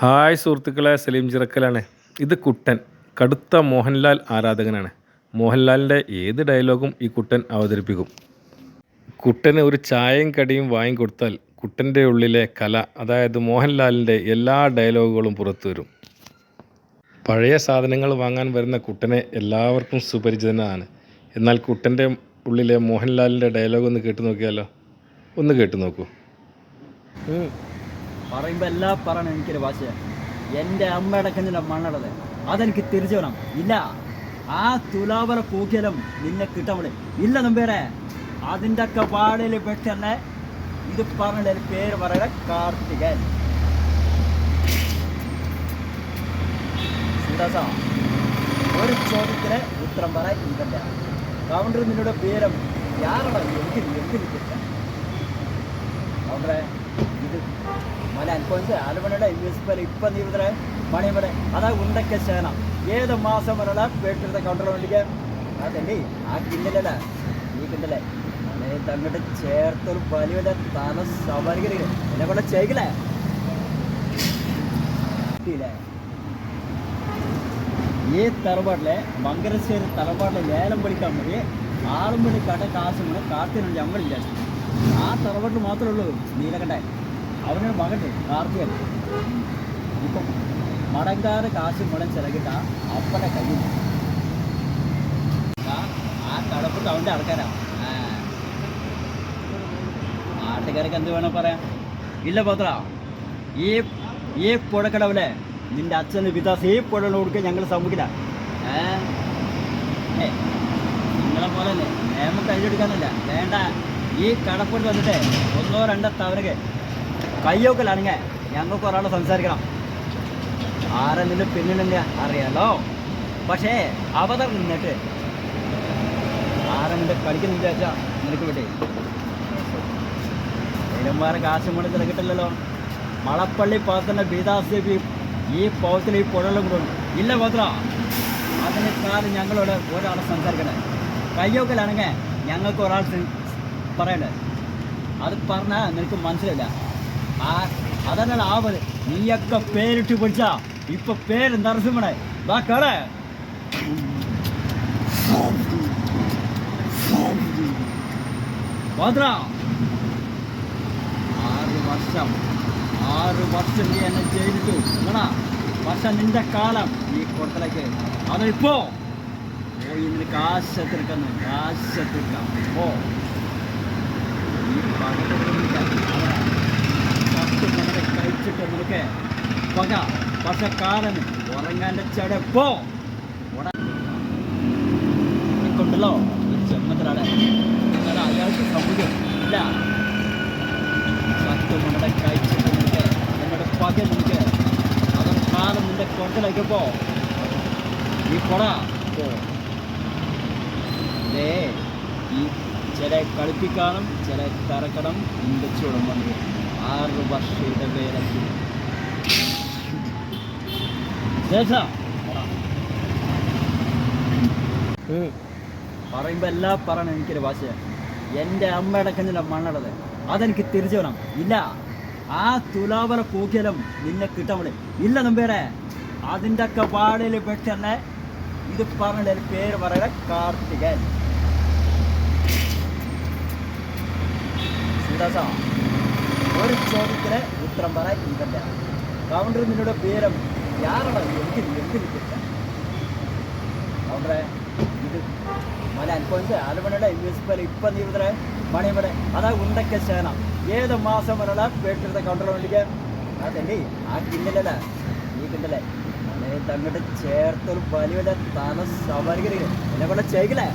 Hi സുഹൃത്തുക്കളെ, സലീം ചിറക്കലാണ്. ഇത് കുട്ടൻ കടുത്ത മോഹൻലാൽ ആരാധകനാണ്. മോഹൻലാലിൻ്റെ ഏത് ഡയലോഗും ഈ കുട്ടൻ അവതരിപ്പിക്കും. കുട്ടന് ഒരു ചായയും കടിയും വാങ്ങിക്കൊടുത്താൽ കുട്ടൻ്റെ ഉള്ളിലെ കല, അതായത് മോഹൻലാലിൻ്റെ എല്ലാ ഡയലോഗുകളും പുറത്തു വരും. പഴയ സാധനങ്ങൾ വാങ്ങാൻ വരുന്ന കുട്ടനെ എല്ലാവർക്കും സുപരിചിതനാണ്. എന്നാൽ കുട്ടൻ്റെ ഉള്ളിലെ മോഹൻലാലിൻ്റെ ഡയലോഗ് ഒന്ന് കേട്ടു നോക്കിയാലോ? ഒന്ന് കേട്ടു നോക്കൂ. പറയുമ്പോൾ എല്ലാം പറയണം. എനിക്കൊരു ഭാഷയാണ്. എൻ്റെ അമ്മയുടെ കഞ്ഞിൻ്റെ മണ്ണടത് അതെനിക്ക് തിരിച്ചു വേണം. ഇല്ല, ആ തുലാവല പൂക്കിയാലും നിന്നെ കിട്ടാൻ വിളി ഇല്ല നമ്പേരെ. അതിൻ്റെ ഒക്കെ പാടിൽ പെട്ടെന്നെ ഇത് പറഞ്ഞ പേര് പറയണ കാർത്തികൻ. ഒരു ചോദ്യത്തിന് ഉത്തരം പറ ഇതല്ല. കൗണ്ടർ നിന്നോട് പേരും യാറാണ് എനിക്ക് കിട്ടാം. കൗണ്ടറെ ഇത് മല അനുഭവിച്ച് ആലുമണിയുടെ മ്യൂസിപ്പൽ ഇപ്പം നീ ഇതിലെ മണിമല അതാ ഉണ്ടൊക്കെ ചെയ്യണം. ഏത് മാസം വരെ പേട്ടിരുന്ന കൗണ്ടർ വേണ്ടിക്ക് അതല്ലേ ആ കിണ്ടലല്ല ഈ കിണ്ടല്ലേ അതേ തങ്ങോട്ട് ചേർത്തൊരു വലിയ തല സവാരികരെ എന്നെ കൊണ്ട് ചെയ്യില്ലേ ഈ തറവാട്ടിലെ മങ്കരശ്ശേരി തറവാട്ടിലെ ലേലം പിടിക്കാൻ വേണ്ടി 6 മണിക്കാട്ടെ കാശുമണി കാത്തിനുണ്ട് ഞങ്ങളില്ല. ആ തറവാട്ടിൽ മാത്രമേ ഉള്ളൂ നീലകണ്ഠ. അവനൊരു മകൻ്റെ കാർത്തികൻ. ഇപ്പം മടങ്കാറ് കാശ് മുടൻ ചിലകിട്ട അപ്പനെ കയ്യിൽ ആ കടപ്പുറത്ത് അവൻ്റെ ആൾക്കാരാണ്. നാട്ടുകാർക്ക് എന്ത് വേണം പറയാം. ഇല്ല പത്ര ഈ പുഴക്കടവിലെ നിന്റെ അച്ഛന് വിതാസ് ഈ പുഴ കൊടുക്കുക ഞങ്ങൾ സമ്മതിക്കില്ല. നിങ്ങളെ പോലെ തന്നെ നിയമം കഴിഞ്ഞെടുക്കാന്നല്ല വേണ്ട. ഈ കടപ്പുറത്ത് വന്നിട്ട് 1-2 തവണക്ക് കയ്യോക്കലാണെങ്കിൽ ഞങ്ങൾക്ക് ഒരാൾ സംസാരിക്കണം. ആരെങ്കിലും പിന്നിലെങ്കിൽ അറിയാലോ. പക്ഷേ അവതർ നിന്നിട്ട് ആരെങ്കിലും കളിക്കുന്നില്ല വെച്ചാൽ നിനക്ക് വിട്ടേ ഏലന്മാരെ കാശ് മുടക്കി തിരക്കിട്ടില്ലല്ലോ. മളപ്പള്ളി പാത്രൻ്റെ ബീദാസ് ഈ പൗത്തിൽ ഈ പുഴകളും കൂടെ ഇല്ല പത്ര. അതിനേക്കാളും ഞങ്ങളോട് ഒരാൾ സംസാരിക്കണേ. കയ്യോക്കലാണെങ്കിൽ ഞങ്ങൾക്ക് ഒരാൾ പറയണ്ടേ. അത് പറഞ്ഞാൽ നിനക്ക് മനസ്സിലില്ല. അതന്നെ ആവത്. നീയൊക്കെ പേരിട്ട് പിടിച്ചാ ഇപ്പൊ പേര് നരസിംഹണേ വാ കള. 6 വർഷം നീ എന്നെ ചെയ്തിട്ടു എന്നാ. പക്ഷെ നിന്റെ കാലം ഈ കൊട്ടലേക്ക് അതിപ്പോ പോയി നിനക്ക് ആശത്തിരിക്കുന്നു. ആശത്തിരിക്കാം ഓ ഈ കഴിച്ചിട്ട് നിനക്ക് പക. പക്ഷെ കാലന് ഉറങ്ങാൻ്റെ ചെടപ്പോ കൊണ്ടല്ലോ ഒരു ജന്മത്തിലാണ്. എന്നാൽ അയാൾക്ക് സൗകര്യം ഇല്ല. സത്യമങ്ങളുടെ കഴിച്ചിട്ട് നിനക്ക് നിങ്ങളുടെ പക നിനക്ക് അതൊരു കാലം നിന്റെ കൊണ്ടലേക്കപ്പോ ഈ കൊട പോ. ഈ ചില കളിപ്പിക്കാനും ചില കറക്കണം ഇഞ്ചോളം വന്നു 6 വർഷയുടെ പേരൊക്കെ പറയുമ്പോൾ എല്ലാം പറയണം. എനിക്കൊരു ഭാഷയാണ്. എൻ്റെ അമ്മയുടെ കഞ്ഞിൻ്റെ മണ്ണടത് അതെനിക്ക് തിരിച്ചു വേണം. ഇല്ല, ആ തുലാവല പൂക്കിയാലും നിന്നെ കിട്ടാൻ വിളി ഇല്ല നമ്പേരെ. അതിൻ്റെ ഒക്കെ പാടിൽ പെട്ടെന്നെ ഇത് പറഞ്ഞ പേര് പറയണ കാർത്തികൻ. ഒരു ചോദ്യത്തിന് ഉത്തരം പറ ഇതല്ല. കൗണ്ടർ നിന്നോട് പേരും യാറാണ് എനിക്ക് കിട്ടാം. കൗണ്ടറെ ഇത് മല അനുഭവിച്ച് ആലുമണിയുടെ മ്യൂസിപ്പൽ ഇപ്പം നീ ഇതിലെ മണിമല അതാ ഉണ്ടൊക്കെ ചെയ്യണം. ഏത് മാസം വരെ പേട്ടിരുന്ന കൗണ്ടർ വേണ്ടിക്ക് അതല്ലേ ആ കിണ്ടലല്ല ഈ കിണ്ടല്ലേ അതേ തങ്ങോട്ട് ചേർത്തൊരു വലിയ തല സവാരികരെ എന്നെ കൊണ്ട് ചെയ്യില്ലേ.